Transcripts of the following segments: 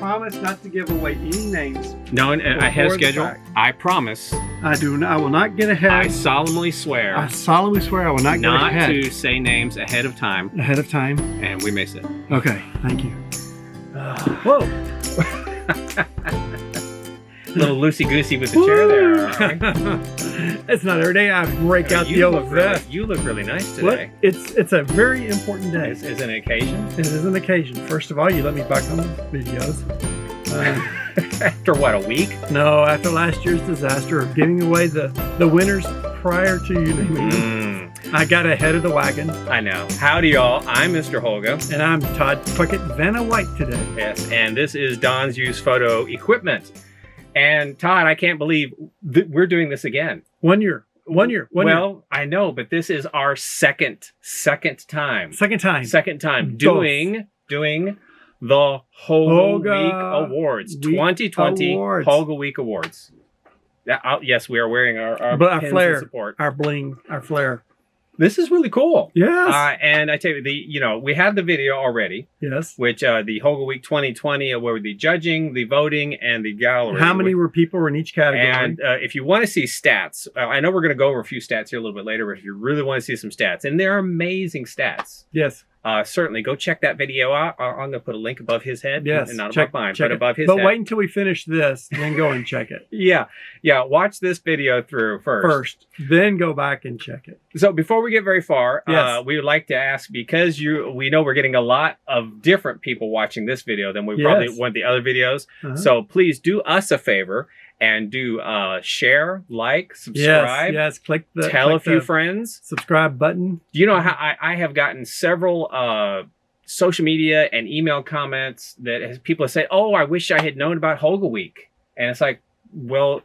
promise not to give away any names. No, ahead of before the schedule. fact. I promise. I will not get ahead. I solemnly swear. I solemnly swear I will not get ahead. Not to say names ahead of time. Ahead of time. And we may say. Okay, thank you. Whoa. A little loosey-goosey with the chair there. It's not every day I break out the old vest. You look really nice today. Well, it's a very important day. Is it an occasion? It is an occasion. First of all, you let me back on the videos. After what, a week? No, after last year's disaster of giving away the winners prior to you naming them. I got ahead of the wagon. I know. Howdy, y'all. I'm Mr. Holga. And I'm Todd Puckett Vanna White today. Yes, and this is Don's Used Photo Equipment. And Todd, I can't believe we're doing this again. 1 year. Well, I know, but this is our second time. Second time. doing the Holga Week Awards. 2020 Awards. Holga Week Awards. Yes, we are wearing our pins flair, of support. our bling, our flair. This is really cool. Yes. And I tell you, we had the video already. Yes. Which the Holga Week 2020, where the judging, the voting, and the gallery. How many people were in each category? And if you want to see stats, I know we're going to go over a few stats here a little bit later, but if you really want to see some stats, and they're amazing stats. Yes. Certainly go check that video out. I'm going to put a link above his head. Yes. And not above mine, but above his head. But wait until we finish this, then go and check it. Yeah. Watch this video through first. Then go back and check it. So before we get very far, yes. We would like to ask, because we know we're getting a lot of different people watching this video than we probably want the other videos. So please do us a favor and do share, like, subscribe. Yes. Click tell a few friends. Subscribe button. You know how I have gotten several social media and email comments that people say, "Oh, I wish I had known about Holga Week," and it's like, well,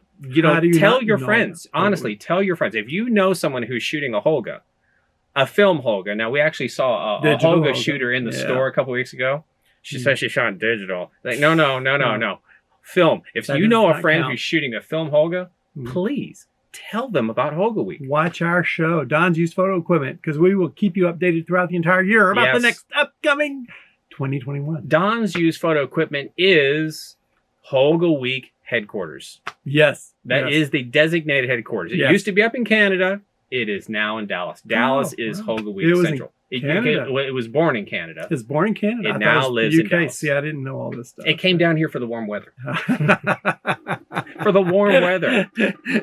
tell your friends. Honestly, tell your friends. If you know someone who's shooting a film Holga. Now, we actually saw a Holga shooter in the store a couple weeks ago. She says she shot digital. Like, no. Film. If you know a friend who's shooting a film Holga, please tell them about Holga Week. Watch our show, Don's Used Photo Equipment, because we will keep you updated throughout the entire year about the next upcoming 2021. Don's Used Photo Equipment is Holga Week headquarters. Yes. That is the designated headquarters. It used to be up in Canada. It is now in Dallas. Dallas is Holga Week Central. It was born in Canada. It was born in Canada. It now lives in Dallas. See, I didn't know all this stuff. It came down here for the warm weather. For the warm weather.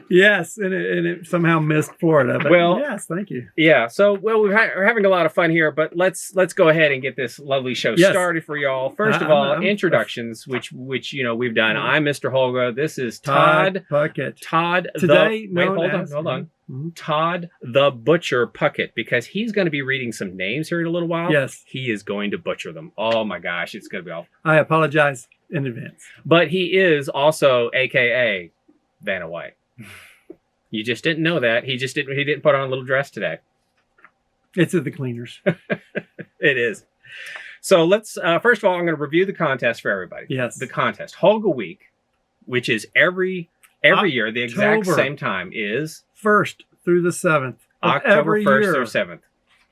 Yes, and it somehow missed Florida. But yes, thank you. Yeah, so we're having a lot of fun here, but let's go ahead and get this lovely show started for y'all. First of all, introductions, which we've done. I'm Mr. Holga. This is Todd Puckett. Todd. Today, Hold on. Todd the Butcher Puckett, because he's going to be reading some names here in a little while. Yes. He is going to butcher them. Oh my gosh, it's going to be awful. I apologize in advance. But he is also AKA Vanna White. You just didn't know that. He didn't put on a little dress today. It's at the cleaners. It is. So let's first of all, I'm going to review the contest for everybody. Yes. The contest. Holga Week, which is every year, the exact same time, is 1st through the 7th. October 1st through 7th.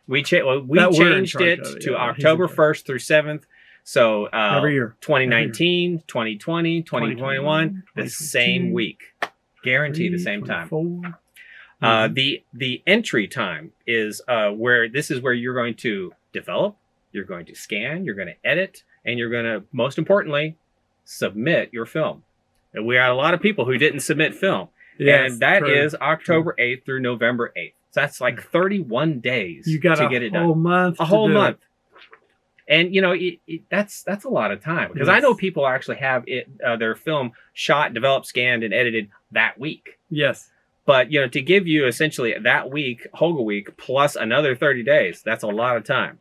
We changed it to October 1st through 7th. So every year. 2019, 2020, 2021, the same week. Guaranteed the same time. The entry time is where you're going to develop, you're going to scan, you're going to edit, and you're going to, most importantly, submit your film. And we had a lot of people who didn't submit film. Yes, and that is October 8th through November 8th. So that's like 31 days to get it done. A whole month. And that's a lot of time, because I know people actually have their film shot, developed, scanned, and edited that week. Yes. But to give you essentially that week, Holga Week, plus another 30 days, that's a lot of time.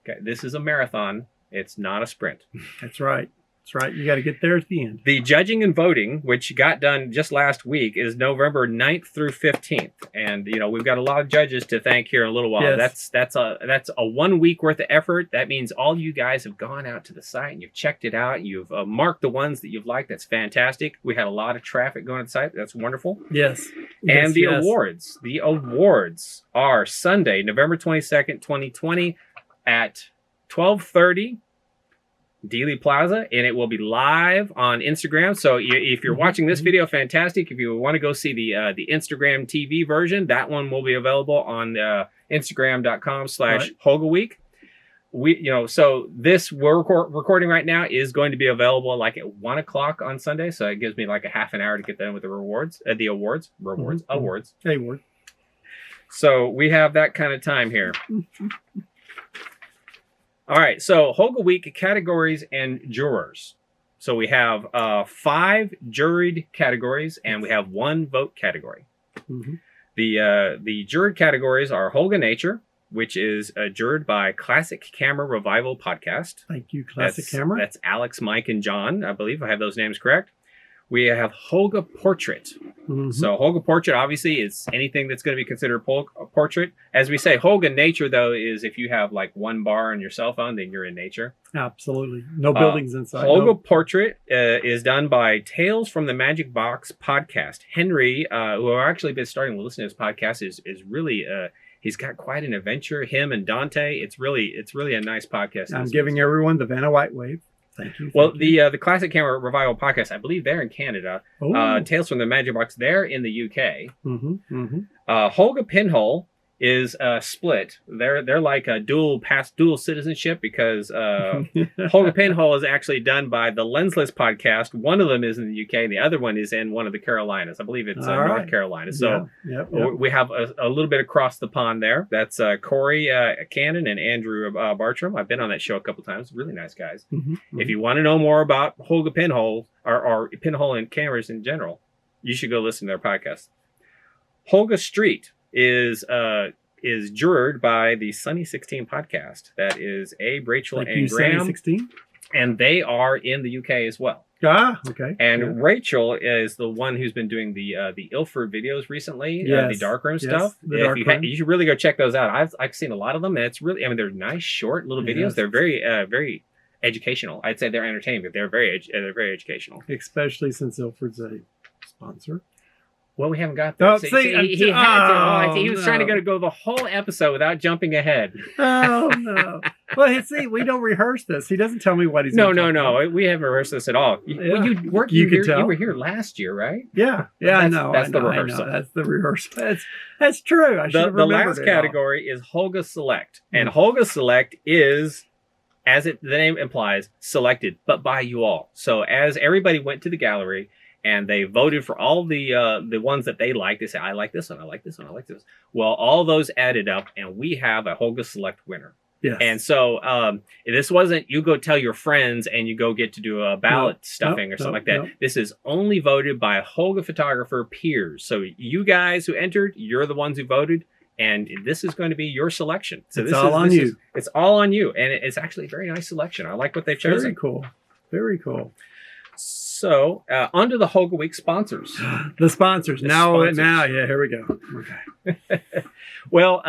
Okay, this is a marathon. It's not a sprint. That's right. That's right. You got to get there at the end. The judging and voting, which got done just last week, is November 9th through 15th. And, we've got a lot of judges to thank here in a little while. Yes. That's a 1 week worth of effort. That means all you guys have gone out to the site and you've checked it out. You've marked the ones that you've liked. That's fantastic. We had a lot of traffic going to the site. That's wonderful. Yes. And the awards. The awards are Sunday, November 22nd, 2020 at 12:30. Dealey Plaza, and it will be live on Instagram. So if you're watching this video, fantastic. If you want to go see the Instagram TV version, that one will be available on Instagram.com/HolgaWeek. So this we're recording right now is going to be available like at 1 o'clock on Sunday. So it gives me like a half an hour to get done with the awards. So we have that kind of time here. All right, so Holga Week categories and jurors. So we have 5 juried categories and we have 1 vote category. The juried categories are Holga Nature, which is juried by Classic Camera Revival Podcast. Thank you, Classic Camera. That's Alex, Mike, and John, I believe. I have those names correct. We have Holga Portrait. So Holga Portrait, obviously, is anything that's going to be considered a portrait. As we say, Holga Nature, though, is if you have like 1 bar on your cell phone, then you're in nature. Absolutely. No buildings inside. Holga Portrait is done by Tales from the Magic Box podcast. Henry, who I've actually been starting to listen to his podcast, is really... he's got quite an adventure. Him and Dante. It's really a nice podcast. I'm giving everyone the Vanna White wave. Thank you. Well, the Classic Camera Revival Podcast, I believe they're in Canada. Tales from the Magic Box, they're in the UK. Holga Pinhole is split. They're like a dual citizenship because Holga Pinhole is actually done by the Lensless podcast. One of them is in the UK, and the other one is in one of the Carolinas. I believe it's North Carolina. So we have a little bit across the pond there. That's Corey Cannon and Andrew Bartram. I've been on that show a couple times. Really nice guys. If you want to know more about Holga Pinhole or Pinhole and cameras in general, you should go listen to their podcast. Holga Street is juried by the Sunny 16 podcast. That is Abe, Rachel, and Graham. Sunny 16? And they are in the UK as well. Okay. And Rachel is the one who's been doing the Ilford videos recently, the darkroom stuff. You should really go check those out. I've seen a lot of them, and it's really, they're nice, short little videos. They're very educational. I'd say they're entertaining, but they're very educational. Especially since Ilford's a sponsor. Well, we haven't got that. He was trying to go the whole episode without jumping ahead. Oh, no. Well, see, we don't rehearse this. He doesn't tell me what he's No. We haven't rehearsed this at all. Well, you were here last year, right? Yeah, I know. That's the rehearsal. That's the rehearsal. That's true. I should have remembered the last category is Holga Select. And Holga Select is, as the name implies, selected, but by you all. So as everybody went to the gallery, and they voted for all the ones that they liked. They say, I like this one, I like this one, I like this. Well, all those added up, and we have a Holga Select winner. Yes. And so this wasn't you go tell your friends and you go get to do a ballot stuffing or something like that. This is only voted by Holga photographer peers. So you guys who entered, you're the ones who voted, and this is going to be your selection. So it's all on you. It's all on you, and it's actually a very nice selection. I like what they've chosen. Very cool. Very cool. So, onto the Holga Week sponsors. The sponsors. Now, here we go. Okay. Well,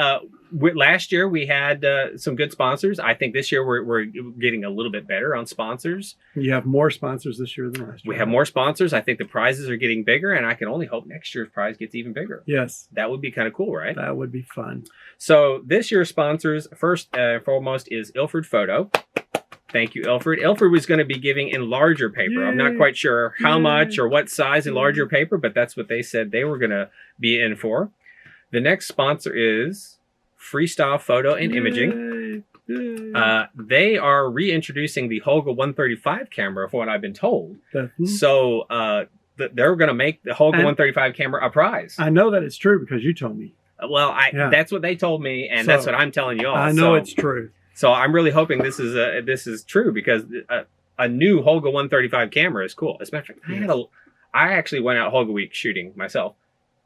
last year we had some good sponsors. I think this year we're getting a little bit better on sponsors. You have more sponsors this year than last year. We have more sponsors. I think the prizes are getting bigger, and I can only hope next year's prize gets even bigger. Yes. That would be kind of cool, right? That would be fun. So, this year's sponsors, first and foremost, is Ilford Photo. Thank you, Ilford. Ilford was going to be giving in larger paper. Yay. I'm not quite sure how much or what size in larger paper, but that's what they said they were going to be in for. The next sponsor is Freestyle Photo and Imaging. They are reintroducing the Holga 135 camera, for what I've been told. So they're going to make the Holga 135 camera a prize. I know that it's true because you told me. Well, that's what they told me, and that's what I'm telling you all. I know it's true. So I'm really hoping this is true because a new Holga 135 camera is cool. As a matter of fact, I actually went out Holga Week shooting myself,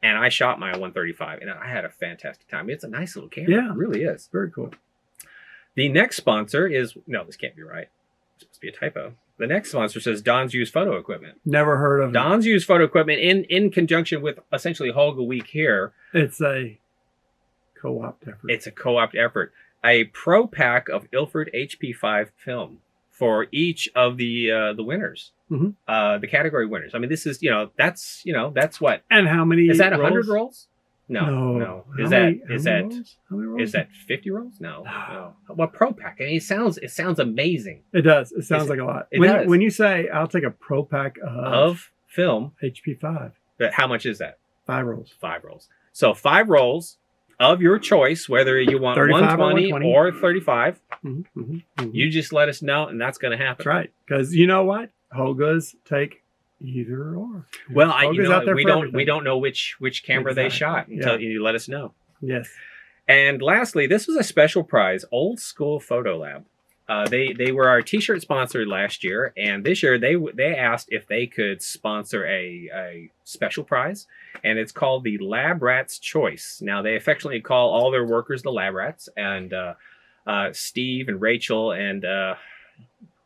and I shot my 135, and I had a fantastic time. It's a nice little camera. Yeah, it really is. Very cool. The next sponsor is this can't be right. It's supposed to be a typo. The next sponsor says Don's Used Photo Equipment. Never heard of it. Don's Used Photo Equipment in conjunction with essentially Holga Week here. It's a co-op effort. It's a co-op effort. A pro pack of Ilford HP5 film for each of the winners, the category winners. I mean, this is that's what. And how many is that? 100 rolls? No. How Is many that rolls? How many rolls? is that 50 rolls? No. Well, Pro Pack. I mean, it sounds amazing. It does. It sounds like a lot. It does. When you say I'll take a Pro Pack Of film. HP5, But how much is that? 5 rolls. 5 rolls. So 5 rolls of your choice, whether you want 120 or 35. You just let us know, and that's going to happen. That's right. Because you know what? Holga's take either or. Well, we don't know which camera they shot until you let us know. Yes. And lastly, this was a special prize, Old School Photo Lab. They were our t-shirt sponsor last year, and this year they asked if they could sponsor a special prize, and it's called the Lab Rat's Choice. Now, they affectionately call all their workers the Lab Rats, and Steve and Rachel and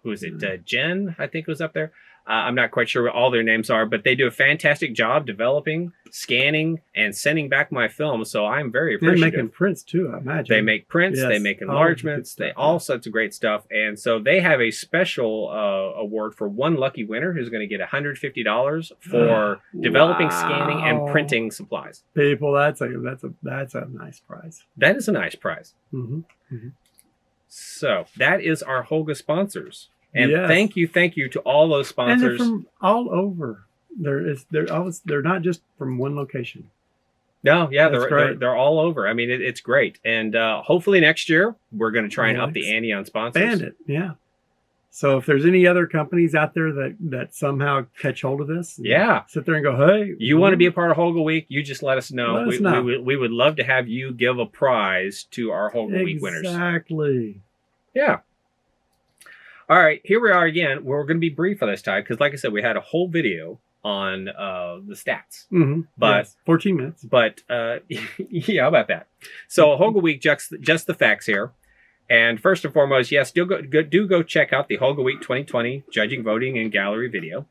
who is it? Jen, I think, was up there. I'm not quite sure what all their names are, but they do a fantastic job developing, scanning, and sending back my film. So I'm very appreciative. They're making prints too, I imagine. They make prints, they make enlargements, all sorts of great stuff. And so they have a special award for one lucky winner who's going to get $150 for developing, scanning, and printing supplies. People, that's a nice prize. That is a nice prize. So that is our Holga sponsors. And thank you to all those sponsors. And they're from all over. They're not just from one location. No, yeah, they're all over. I mean, it's great. And hopefully next year we're going to try and up the ante on sponsors. Expand it, yeah. So if there's any other companies out there that somehow catch hold of this, sit there and go, hey, you want to be a part of Holga Week? You just let us know. We would love to have you give a prize to our Holga Week winners. Exactly. Yeah. All right, here we are again. We're going to be brief on this time because, like I said, we had a whole video on the stats. But 14 minutes. But yeah, how about that? So Holga Week, just the facts here. And first and foremost, yes, do go check out the Holga Week 2020 judging, voting, and gallery video.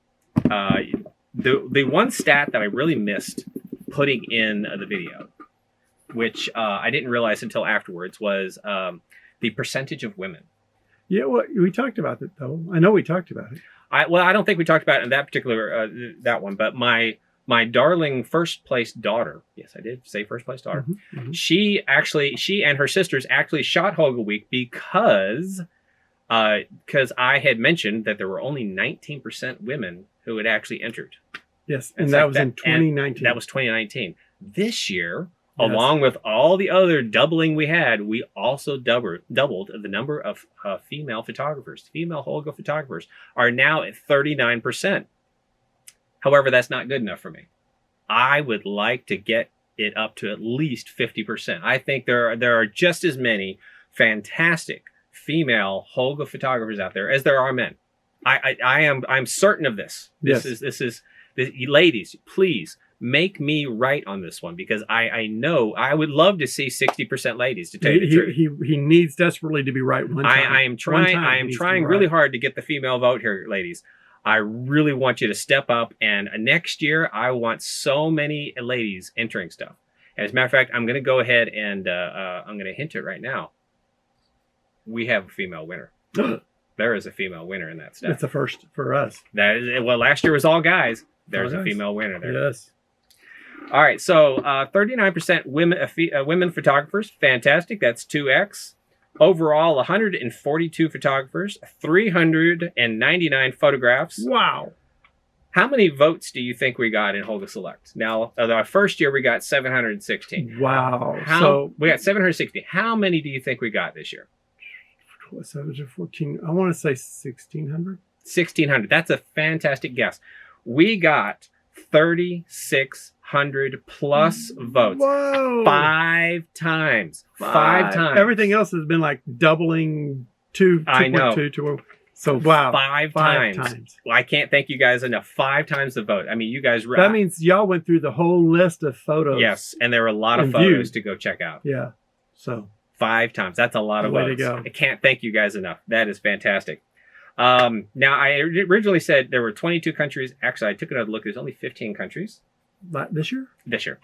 The one stat that I really missed putting in the video, which I didn't realize until afterwards, was the percentage of women. Yeah, well, we talked about it, though. I know we talked about it. I don't think we talked about it in that particular, that one, but my darling first place daughter, yes, I did say first place daughter, she and her sisters actually shot Holga Week because I had mentioned that there were only 19% women who had actually entered. Yes, and that was in 2019. That was 2019. This year, along with all the other doubling we had, we also doubled the number of female photographers. Female Holga photographers are now at 39%. However, that's not good enough for me. I would like to get it up to at least 50%. I think there are just as many fantastic female Holga photographers out there as there are men. I'm certain of this. This is ladies, please make me right on this one, because I know I would love to see 60% ladies, to tell you the truth. He needs desperately to be right one time. I am trying really hard to get the female vote here, ladies. I really want you to step up, and next year I want so many ladies entering stuff. And as a matter of fact, I'm going to go ahead and I'm going to hint it right now. We have a female winner. There is a female winner in that stuff. It's a first for us. That is, well, last year was all guys. There's a female winner there. Yes. All right, so 39% women photographers, fantastic. That's 2x. Overall, 142 photographers, 399 photographs. Wow. How many votes do you think we got in Holga Select? Now, our first year we got 716. Wow. We got 760. How many do you think we got this year? 714. I want to say 1,600. 1,600. That's a fantastic guess. We got 3,600 plus votes. Whoa. 5 times. 5 times. Everything else has been like doubling 2.2. So wow. 5 times. Well, I can't thank you guys enough. 5 times the vote. I mean, you guys. That means y'all went through the whole list of photos. Yes, and there were a lot of photos to go check out. Yeah. So 5 times. That's a lot of votes. Way to go. I can't thank you guys enough. That is fantastic. Now, I originally said there were 22 countries. Actually, I took another look. There's only 15 countries. This year? This year.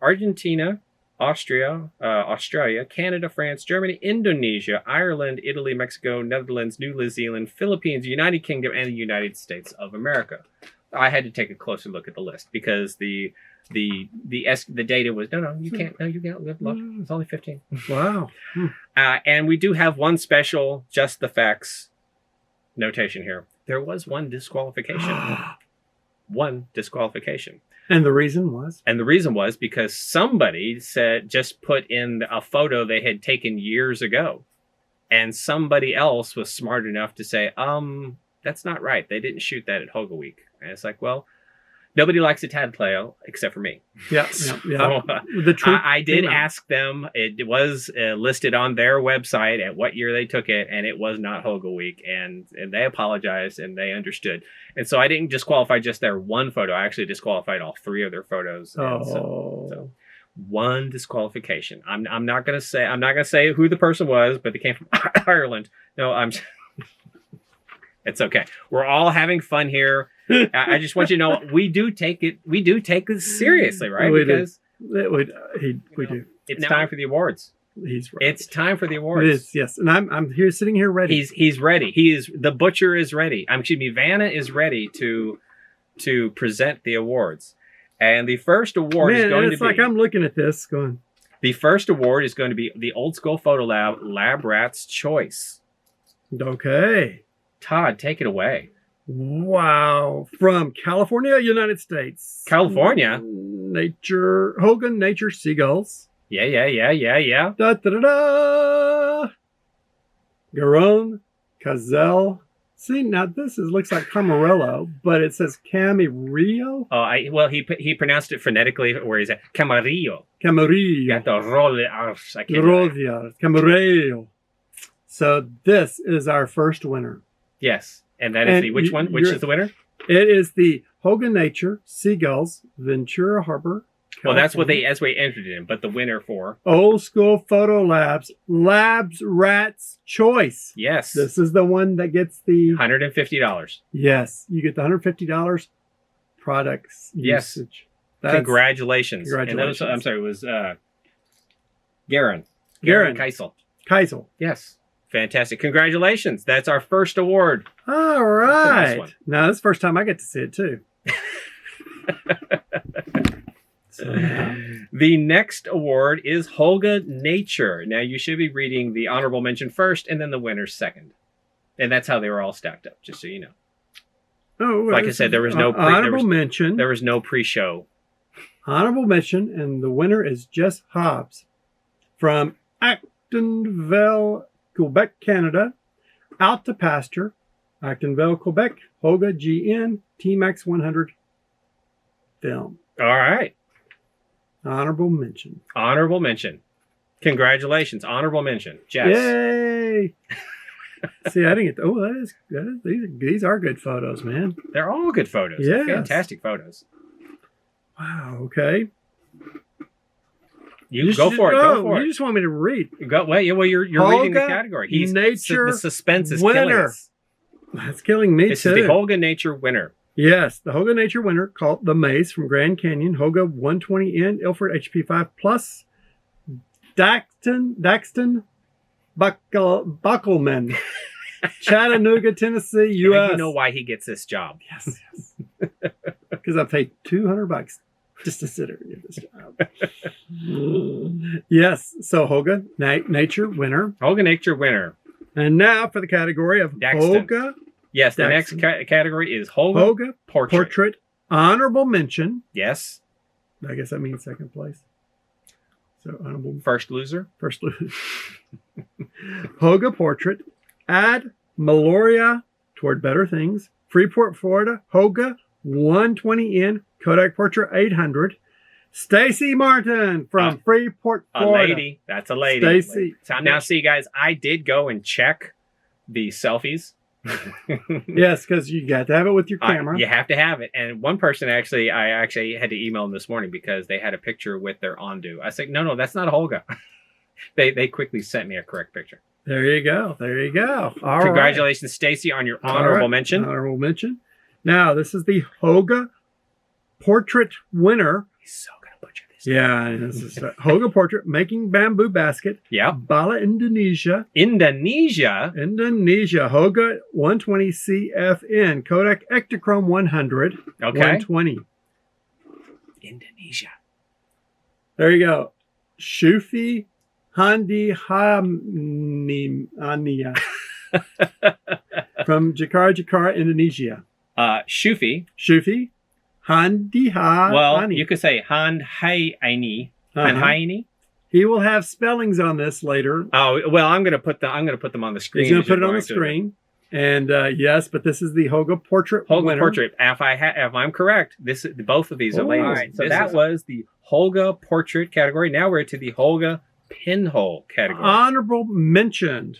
Argentina, Australia, Canada, France, Germany, Indonesia, Ireland, Italy, Mexico, Netherlands, New Zealand, Philippines, United Kingdom, and the United States of America. I had to take a closer look at the list because the the data was no, you can't. No, you can't live. Look, it's only 15. Wow. And we do have one special, just the facts notation here. There was one disqualification. One disqualification. And the reason was? And the reason was because somebody just put in a photo they had taken years ago. And somebody else was smart enough to say, that's not right. They didn't shoot that at Holga Week. And it's like, well, nobody likes a tadpole except for me. Yeah. So, the truth I did ask them. It was listed on their website at what year they took it, and it was not Holga Week. And they apologized, and they understood. And so I didn't disqualify just their one photo. I actually disqualified all 3 of their photos. So one disqualification. I'm not gonna say who the person was, but they came from Ireland. No, it's okay. We're all having fun here. I just want you to know we do take this seriously, right? We do. It's time for the awards. He's right. It's time for the awards. It is, yes. And I'm here sitting here ready. He's ready. The butcher is ready. Vanna is ready to present the awards. And the first award is going to be... it's like I'm looking at this going... The first award is going to be the Old School Photo Lab Rat's Choice. Okay. Todd, take it away. Wow. From California, United States. California? Holga Nature Seagulls. Yeah. Da-da-da-da! Garon, Cazelle. See, now this looks like Camarillo, but it says Camarillo. Oh, he pronounced it phonetically where he's at Camarillo. Camarillo. You have to roll it out. Camarillo. So this is our first winner. Yes, and that is which one? Which is the winner? It is the Holga Nature Seagulls, Ventura Harbor. Well, that's what they entered it in, but the winner for Old School Photo Labs Rat's Choice. Yes. This is the one that gets the $150. Yes, you get the $150 products usage. Congratulations. And that was, I'm sorry, it was Garen Keisel. Yes. Fantastic. Congratulations. That's our first award. All right. Now, this is the first time I get to see it, too. The next award is Holga Nature. Now, you should be reading the honorable mention first and then the winner second. And that's how they were all stacked up, just so you know. Oh, like I said, there was no honorable mention. There was no pre-show. Honorable mention, and the winner is Jess Hobbs from Actonville, Quebec, Canada. Out to Pasture, Actonville, Quebec, HolgaJen, T-Max 100 film. All right. Honorable mention. Honorable mention. Congratulations. Honorable mention. Jess. Yay. See, I didn't get these are good photos, man. They're all good photos. Yes. Fantastic photos. Wow, okay. You go for it. You just want me to read. Well, you're reading the category. Nature the suspense is winner. killing us. That's killing me, This too. is the Holga Nature winner. Yes, the Holga Nature winner, called the Maze from Grand Canyon, Holga 120N, Ilford HP5 Plus, Daxton Buckleman, Chattanooga, Tennessee, U.S. You know why he gets this job. Yes. Because I paid $200 just to sit here and get this job. Yes, so Holga Nature winner. Holga Nature winner. And now for the category of Daxton. Holga. Yes, the next category is Holga Portrait. Honorable mention. Yes. I guess that means second place. So honorable. First loser. Holga Portrait. Ad Meloria toward better things. Freeport, Florida. Holga 120N. Kodak Portrait 800. Stacy Martin from Freeport, Florida. A lady. That's a lady. Stacy. So now, see, guys, I did go and check the selfies. Yes, because you got to have it with your camera. You have to have it. And one person I actually had to email them this morning because they had a picture with their ondu. I said, no, that's not Holga. They quickly sent me a correct picture. There you go. All Congratulations, right. Stacy, on your honorable mention. Honorable mention. Now, this is the Holga Portrait winner. He's so going to butcher this. Yeah, this is Holga Portrait, Making Bamboo Basket. Yeah. Bala, Indonesia. Indonesia, Holga 120 CFN. Kodak Ektachrome 100. Okay. 120. Indonesia. There you go. Shufi Handi Hamnia from Jakarta, Indonesia. Shufi. Shufi Handi Ha. Well, you could say Han Hai Aini. Han Hai Aini. He will have spellings on this later. Oh well, I'm gonna put them on the screen. He's gonna put it on the screen. And yes, but this is the Holga portrait. Holga portrait. If I'm correct, both of these are labels. All right, so that was the Holga portrait category. Now we're to the Holga pinhole category. Honorable mentioned.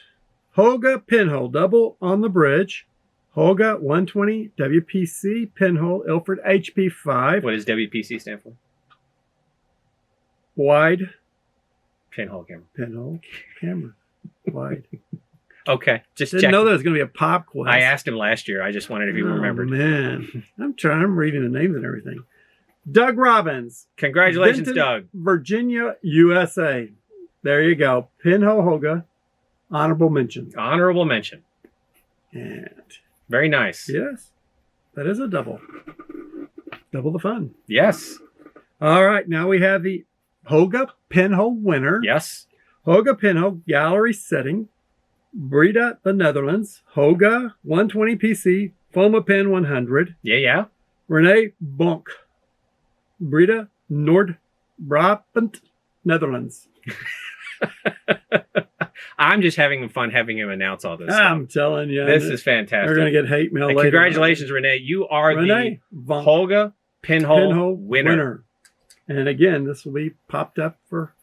Holga pinhole, double on the bridge. Holga 120 WPC pinhole, Ilford HP5. What does WPC stand for? Wide. Pinhole camera. Pinhole camera. Wide. Okay, just didn't know there was going to be a pop quiz. I asked him last year. I just wondered if he remembered. Man, I'm reading the names and everything. Doug Robbins. Congratulations, Benton, Doug. Virginia, USA. There you go. Pinhole Holga. Honorable mention. Honorable mention. And very nice. Yes, that is a double. Double the fun. Yes. All right, now we have the Holga pinhole winner. Yes. Holga pinhole gallery setting. Breda, the Netherlands. Holga 120 PC. Foma Pen 100. Yeah. Renee Bonk. Breda, Noord-Brabant, Netherlands. I'm just having fun having him announce all this I'm stuff. telling you. This is fantastic. We're going to get hate mail later. Congratulations, Renee. You are the Holga pinhole winner. And again, this will be popped up for...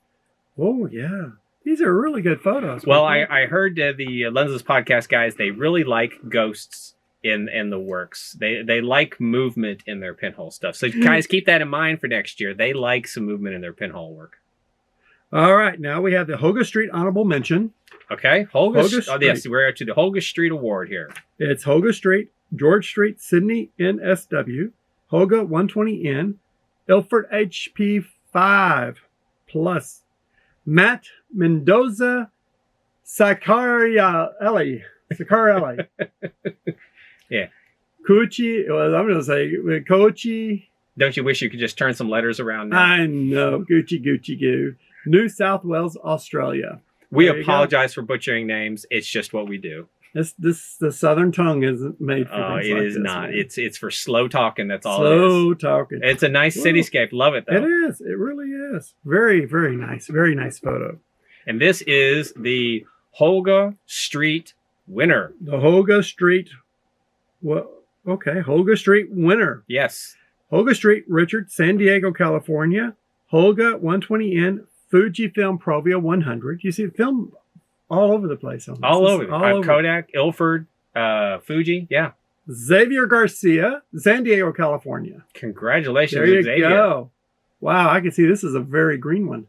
Oh, yeah. These are really good photos. Well, I heard the Lenses podcast guys, they really like ghosts in the works. They like movement in their pinhole stuff. So guys, keep that in mind for next year. They like some movement in their pinhole work. All right, now we have the Holga Street honorable mention. Okay, Holga Street. Oh, yes, we're to the Holga Street Award here. It's Holga Street, George Street, Sydney, NSW, Holga 120N, Ilford HP 5 plus, Matt Mendoza Sacarielli. Yeah. Kuchi, well, I'm going to say Kochi. Don't you wish you could just turn some letters around now? I know. Gucci Goo. New South Wales, Australia. We apologize for butchering names. It's just what we do. The southern tongue isn't made for things it like is this, not. Man. It's for slow talking. That's all slow talking. It's a nice cityscape. Love it, though. It is. It really is. Very, very nice. Very nice photo. And this is the Holga Street winner. The Holga Street. Well, okay. Holga Street winner. Yes. Holga Street, Richard, San Diego, California. Holga 120N, Fujifilm Provia 100. You see the film all over the place. On this. All over. Over. Kodak, Ilford, Fuji. Yeah. Xavier Garcia, San Diego, California. Congratulations, there you Xavier. Go. Wow, I can see this is a very green one.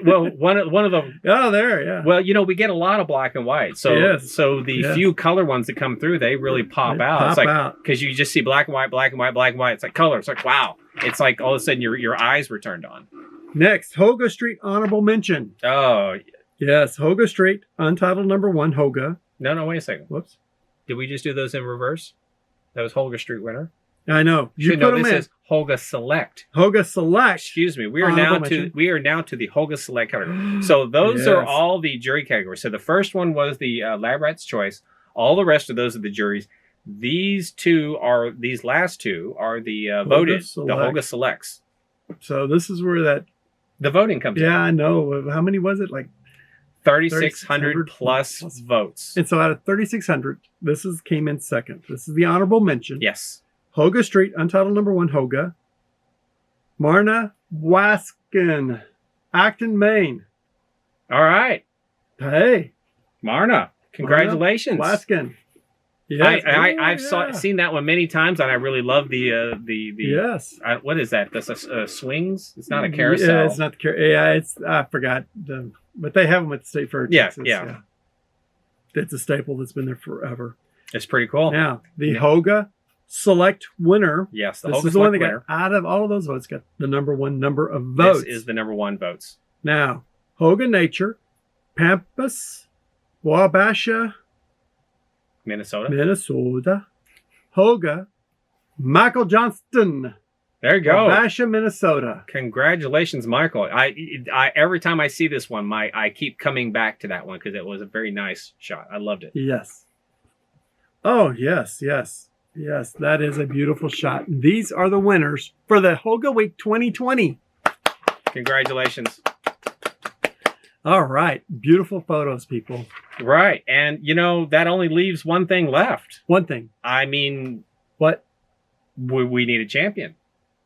Well, one of them. Oh, there, yeah. Well, we get a lot of black and white. So, so the few color ones that come through, they really pop out. It's like because you just see black and white, black and white, black and white. It's like color. It's like wow. It's like all of a sudden your eyes were turned on. Next, Holga Street honorable mention. Oh, yes, Holga Street, untitled number 1, Holga. No, wait a second. Whoops. Did we just do those in reverse? That was Holga Street winner. I know. This is Holga Select. Holga Select. Excuse me. We are now to the Holga Select category. So those are all the jury categories. So the first one was the Lab Rat's Choice. All the rest of those are the juries. These last two are the voted, the Holga Selects. So this is where the voting comes in. Yeah, I know. How many was it? Like 3,600 plus votes. And so out of 3,600, this came in second. This is the honorable mention. Yes. Holga Street, untitled number 1, Holga. Marna Waskin, Acton, Maine. All right. Hey. Marna, congratulations. Marna Waskin. Yes. I've seen that one many times, and I really love the yes. What is that? The swings? It's not a carousel. Yeah, it's not the carousel. Yeah, I forgot. But they have them at the State Fair. Texas. Yeah. It's a staple that's been there forever. It's pretty cool. Now, the Holga Select winner. Yes, this is the one that got out of all of those votes, got the number 1 number of votes. This is the number 1 votes. Now, Holga Nature, Pampas, Wabasha, Minnesota. Holga, Michael Johnston, There you go. Wabasha, Minnesota. Congratulations, Michael. I every time I see this one, I keep coming back to that one because it was a very nice shot. I loved it. Yes. Oh, yes, yes. Yes, that is a beautiful shot. These are the winners for the Holga Week 2020. Congratulations. All right. Beautiful photos, people. Right. And, that only leaves one thing left. One thing. I mean, what? We need a champion.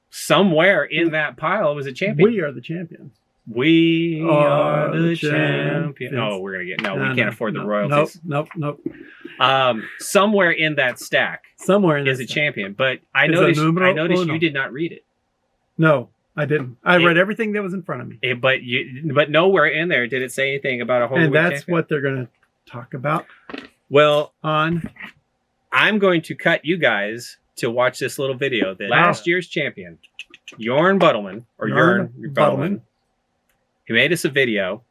Somewhere in that pile was a champion. We are the champions. We are the champions. Oh, we're going to get... No, we can't afford the royalties. Nope. Somewhere in that stack is a champion. But I noticed you did not read it. No, I didn't. I read everything that was in front of me. But nowhere in there did it say anything about a Holga Week champion. And that's what they're going to talk about. Well, I'm going to cut you guys to watch this little video that last year's champion, Jorn Buttleman, he made us a video,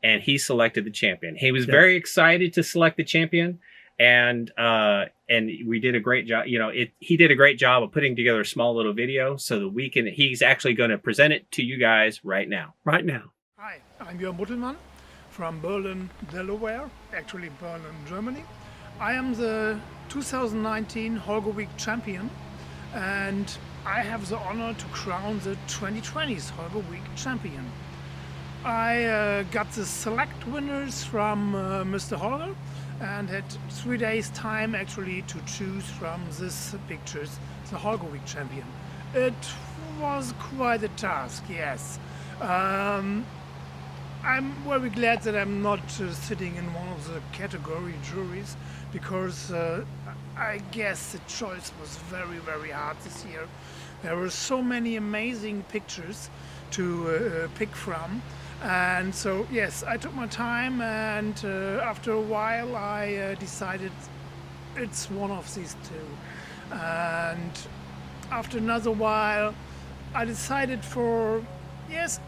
and he selected the champion. He was very excited to select the champion, and we did a great job. He did a great job of putting together a small little video so that he's actually going to present it to you guys right now. Right now. Hi, I'm Jörn Buttleman from Berlin, Delaware, actually Berlin, Germany. I am the 2019 Holga Week champion, and I have the honor to crown the 2020's Holga Week champion. I got the select winners from Mr. Holga and had 3 days time actually to choose from these pictures the Holga Week champion. It was quite a task, yes. I'm very glad that I'm not sitting in one of the category juries, because I guess the choice was very, very hard this year. There were so many amazing pictures to pick from, and so yes, I took my time, and after a while I decided it's one of these two. And after another while I decided for, yes,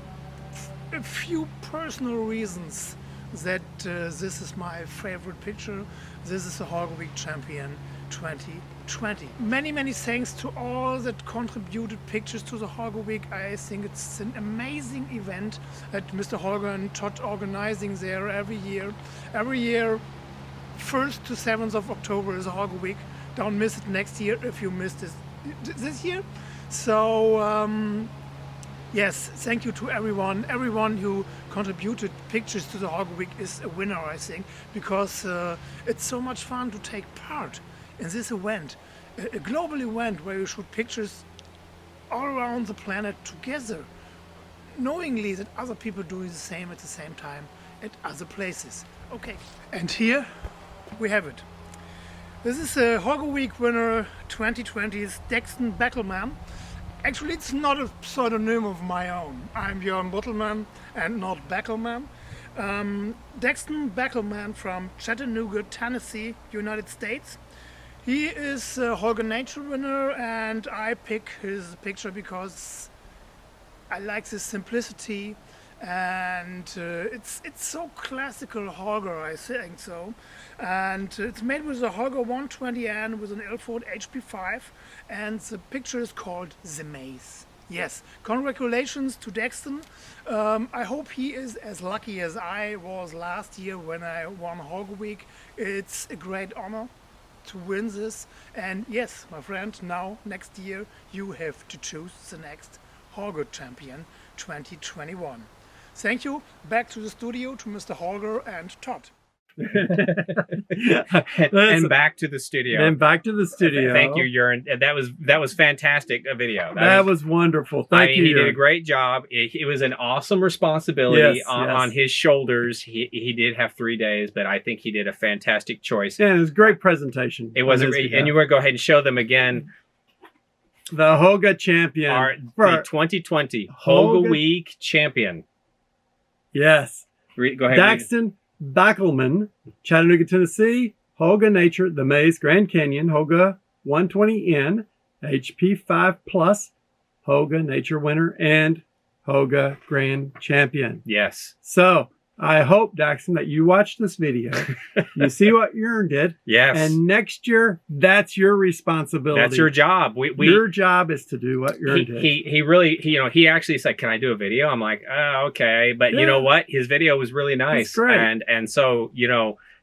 a few personal reasons that this is my favorite picture. This is the Holga Week champion 2020. Many thanks to all that contributed pictures to the Holga Week. I think it's an amazing event that Mr. Holga and Todd organizing there every year. Every year, 1st to 7th of October is a Holga Week. Don't miss it next year if you missed this year. So yes, thank you to everyone. Everyone who contributed pictures to the Holga Week is a winner, I think, because it's so much fun to take part in this event, a global event where you shoot pictures all around the planet together, knowingly that other people do the same at the same time at other places. Okay, and here we have it. This is a Holga Week winner 2020's Daxton Battleman. Actually, it's not a pseudonym of my own. I'm Jörn Buttleman and not Battleman. Daxton Battleman from Chattanooga, Tennessee, United States. He is a Holga Nature winner, and I pick his picture because I like the simplicity, and it's so classical Holga, I think so. And it's made with a Holga 120N with an Ilford HP5, and the picture is called The Maze. Yes, congratulations to Daxton. I hope he is as lucky as I was last year when I won Holga Week. It's a great honor to win this, and yes, my friend, now next year you have to choose the next Holga champion 2021. Thank you. Back to the studio to Mr. Holga and Todd. And back to the studio. And back to the studio. Thank you, Jörn. That was fantastic. A video. That was wonderful. Thank you. He did a great job. It was an awesome responsibility on his shoulders. He did have 3 days, but I think he did a fantastic choice. Yeah, it was a great presentation. It was a great, and you want to go ahead and show them again. The Holga champion. The 2020 Holga Week champion. Yes. Go ahead. Daxton Backelman, Chattanooga, Tennessee, Holga Nature, The Maze, Grand Canyon, Holga 120N, HP5 Plus, Holga Nature winner, and Holga Grand Champion. Yes. So, I hope, Daxton, that you watch this video. You see what Jurn did. Yes. And next year, that's your responsibility. That's your job. Your job is to do what Jurn did. He actually said, "Can I do a video?" I'm like, "Oh, okay." But you know what? His video was really nice. That's great. And so,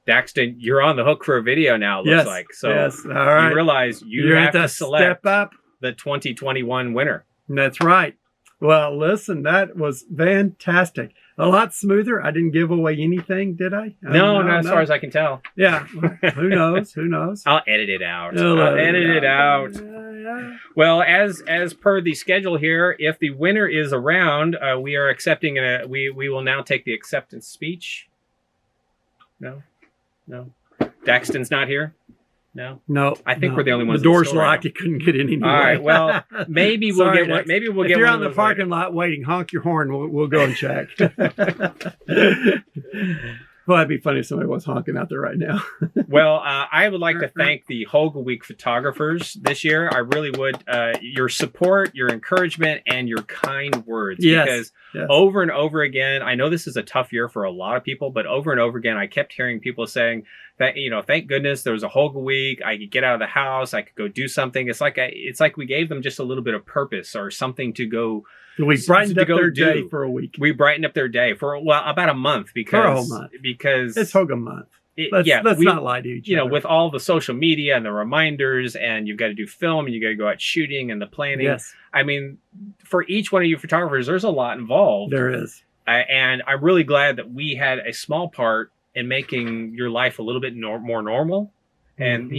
Daxton, you're on the hook for a video now, it looks like. So all right. You realize you have to select step up the 2021 winner. That's right. Well, listen, that was fantastic. A lot smoother. I didn't give away anything, did I? No, not as far as I can tell. Yeah. Who knows? Who knows? I'll edit it out. I'll edit it out. Yeah. Well, as per the schedule here, if the winner is around, we are accepting we will now take the acceptance speech. No. Daxton's not here. No. I think we're the only ones. The door's locked. You couldn't get in anyway. All right. Well, maybe we'll get one. Maybe we'll get one. If you're on the parking lot waiting, honk your horn. We'll go and check. Well, that'd be funny if somebody was honking out there right now. Well, I would like to thank the Holga Week photographers this year. I really would. Your support, your encouragement, and your kind words. Yes. Because over and over again, I know this is a tough year for a lot of people, but over and over again, I kept hearing people saying that, thank goodness there was a Holga Week. I could get out of the house. I could go do something. It's like we gave them just a little bit of purpose or something to go. We brightened up their day for a week. We brightened up their day for about a month because for a whole month. Because it's Holga month. Let's not lie to each other. With all the social media and the reminders, and you've got to do film, and you got to go out shooting and the planning. Yes. I mean, for each one of you photographers, there's a lot involved. There is. And I'm really glad that we had a small part in making your life a little bit more normal. And,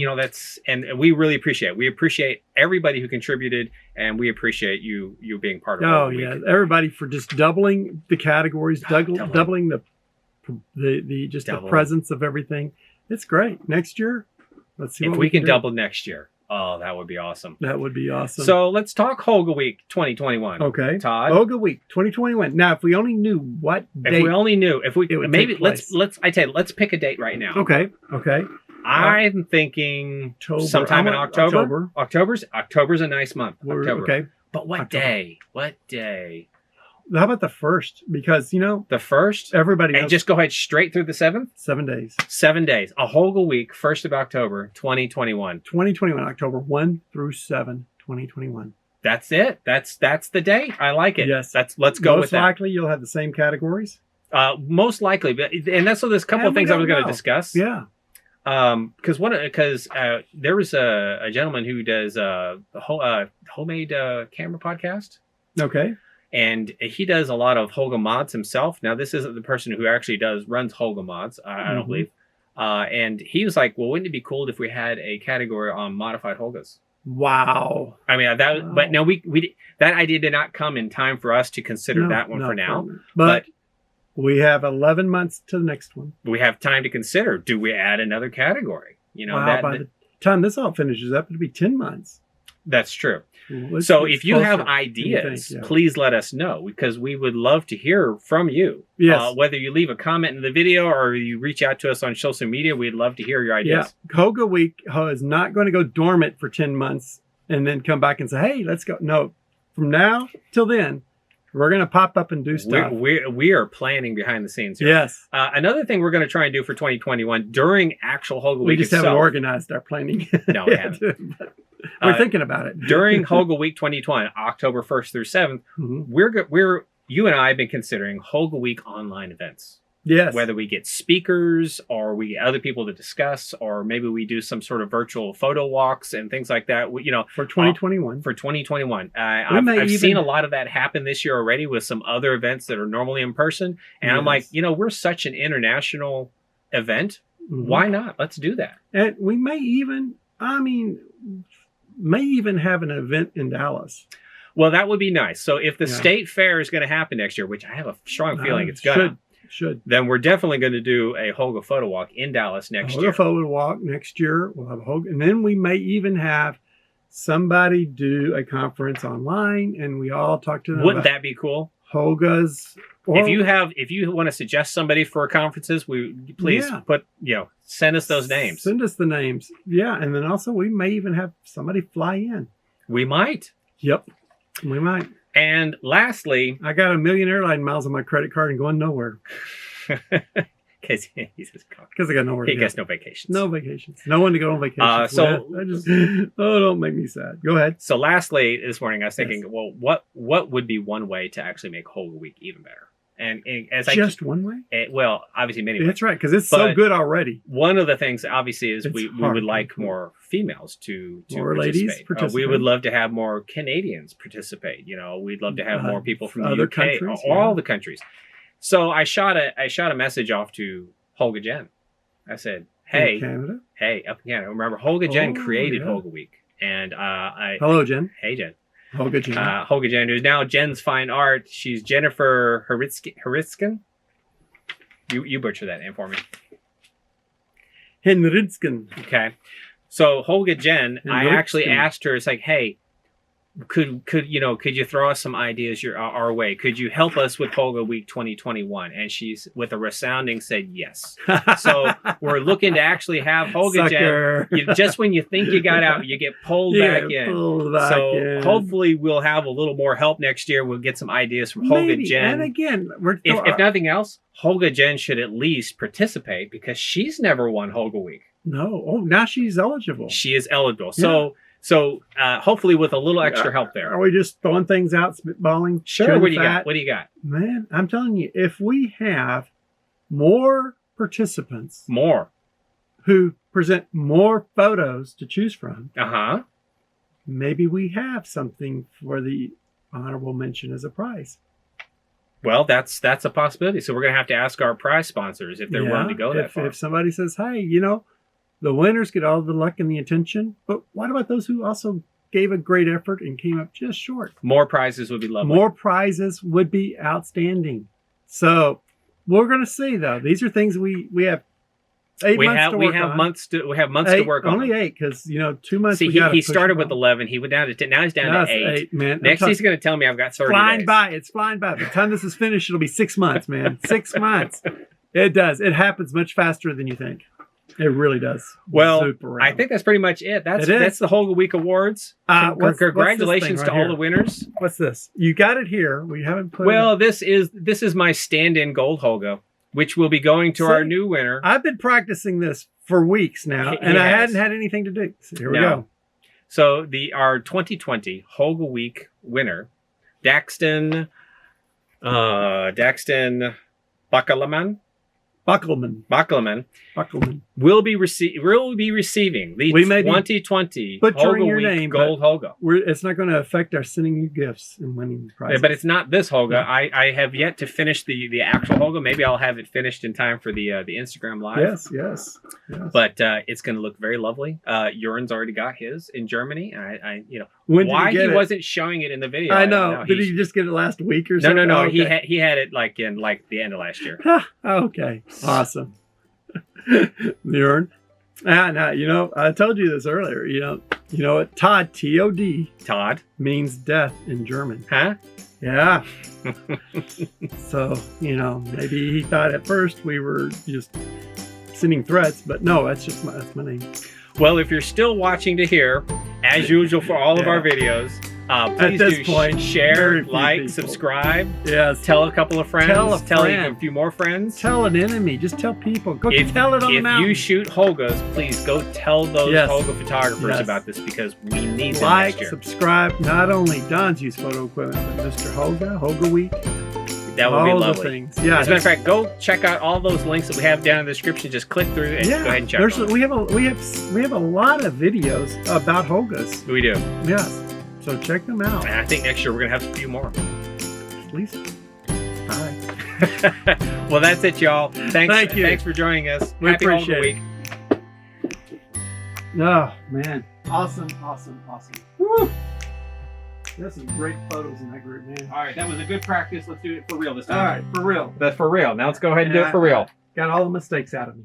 and we really appreciate it. We appreciate everybody who contributed, and we appreciate you being part of it. Oh, yeah. Everybody for just doubling the categories, doubling the presence of everything. It's great. Next year, let's see if we can double next year. Oh, that would be awesome. That would be awesome. So let's talk Holga Week 2021. Okay. Todd. Holga Week 2021. Now, if we only knew what date. Let's pick a date right now. Okay. I'm thinking sometime in October. October's a nice month. October. Okay. But what day? What day? How about the 1st? Because, the 1st? Everybody knows. And just go ahead straight through the 7th? 7 days. 7 days. A Holga Week, 1st of October, 2021. 2021, October 1 through 7, 2021. That's it. That's the day. I like it. Yes. Let's go with that. Most likely you'll have the same categories. Most likely. And there's a couple of things I was going to discuss. Yeah. Because there was a gentleman who does a homemade camera podcast. Okay. And he does a lot of Holga mods himself. Now, this isn't the person who actually runs Holga mods, I don't believe. And he was like, well, wouldn't it be cool if we had a category on modified Holgas? Wow. I mean, but no, we that idea did not come in time for us to consider that one for now. But we have 11 months to the next one. We have time to consider. Do we add another category? By the time this all finishes up, it'll be 10 months. That's true. So if you have ideas, please let us know, because we would love to hear from you. Yes. Whether you leave a comment in the video or you reach out to us on social media, we'd love to hear your ideas. Yeah. Holga Week is not going to go dormant for 10 months and then come back and say, hey, let's go. No, from now till then, we're going to pop up and do stuff. We are planning behind the scenes here. Yes. Another thing we're going to try and do for 2021 during actual Holga Week We just haven't organized our planning. No, we haven't. We're thinking about it. During Holga Week 2020, October 1st through 7th, you and I have been considering Holga Week online events. Yes. Whether we get speakers or we get other people to discuss, or maybe we do some sort of virtual photo walks and things like that. For 2021. For 2021. I've seen a lot of that happen this year already with some other events that are normally in person. And I'm like, we're such an international event. Why not? Let's do that. And we may even have an event in Dallas. Well, that would be nice. So if the state fair is going to happen next year, which I have a strong feeling it's going to, then we're definitely going to do a Holga photo walk in Dallas next year. Holga photo walk next year. We'll have a Holga, and then we may even have somebody do a conference online, and we all talk to them. Wouldn't that be cool? Holga's. If you want to suggest somebody for conferences, please send us those names. Send us the names. Yeah, and then also we may even have somebody fly in. We might. Yep, we might. And lastly, I got 1 million airline miles on my credit card and going nowhere. Because he's just Because I got nowhere to he go. gets no vacations. No vacations. No one to go on vacation. Don't make me sad. Go ahead. So lastly, this morning I was thinking, well, what would be one way to actually make Holga Week even better? And as one way? Well, obviously many ways. That's right, because it's so good already. One of the things, obviously, is we would like more females to more participate. Ladies participate. We would love to have more Canadians participate. You know, we'd love to have more people from the other UK, countries, all the countries. So I shot a message off to HolgaJen. I said, "Hey, Canada? Hey, up in Canada. Remember, HolgaJen created Holga Week, and hello, Jen. Hey, Jen. HolgaJen. HolgaJen, who's now Jen's Fine Art. She's Jennifer Heritzkin. You butcher that name for me. Henritzken. Okay. So HolgaJen, I actually asked her, it's like, hey, could you throw us some ideas our way? Could you help us with Holga Week 2021? And she's, with a resounding, said yes. So we're looking to actually have HolgaJen. Just when you think you got out, you get pulled back in. Hopefully we'll have a little more help next year. We'll get some ideas from HolgaJen. And again, if nothing else, HolgaJen should at least participate because she's never won Holga Week. No. Oh, now she's eligible. She is eligible. So hopefully with a little extra help there. Are we just throwing things out, spitballing? Sure. What do you got? What do you got? Man, I'm telling you, if we have more participants, who present more photos to choose from, maybe we have something for the honorable mention as a prize. Well, that's a possibility. So we're going to have to ask our prize sponsors if they're willing to go that far. If somebody says, hey, the winners get all the luck and the attention, but what about those who also gave a great effort and came up just short? More prizes would be lovely. More prizes would be outstanding. So we're going to see, though. These are things we have 8 months to work on. We have months to work on. Only 8, because 2 months. See, he started with 11. He went down to 10. Now he's down to 8. Man. Next, he's going to tell me I've got 30 days. It's flying by. By the time this is finished, it'll be 6 months, man. 6 months. It does. It happens much faster than you think. It really does. Well, I think that's pretty much it. That's the Holga Week Awards. Congratulations to all the winners. What's this? You got it here. We haven't put. Well, this is my stand-in gold Holga, which will be going to our new winner. I've been practicing this for weeks now, and I hadn't had anything to do. So here we go. So our 2020 Holga Week winner, Daxton Buckleman will be receiving the 2020 Holga Week Gold Holga. It's not going to affect our sending you gifts and winning prizes. But it's not this Holga. No. I have yet to finish the actual Holga. Maybe I'll have it finished in time for the Instagram Live. Yes. But it's going to look very lovely. Urines already got his in Germany. Why he wasn't showing it in the video. I know. Did he just get it last week or something? No. Okay. He had it in the end of last year. Okay. Awesome. Urine. I told you this earlier. You know what? Todd, T-O-D. Todd means death in German. Huh? Yeah. So, maybe he thought at first we were just sending threats, but no, that's my name. Well, if you're still watching to here, as usual for all of our videos, please share, like, subscribe. Yes. Tell a couple of friends. Tell a few more friends. Tell an enemy. Just tell people. Go tell it on the mountain. If you shoot Holgas, please go tell those Holga photographers about this because we need them next year. Subscribe. Not only Don's used photo equipment, but Mr. Holga Week. That would be lovely. Things. Yeah. As a matter of fact, go check out all those links that we have down in the description. Just click through and go ahead and check them. We have a lot of videos about Holgas. We do. Yes. So check them out. And I think next year we're going to have a few more. At least. Bye. Well, that's it, y'all. Thank you. Thanks for joining us. We Happy appreciate Holga Week. Oh, man. Awesome. Woo! There's some great photos in that group, man. All right, that was a good practice. Let's do it for real this time. All right, for real. That's for real. Now let's go ahead and do it for real. Got all the mistakes out of me.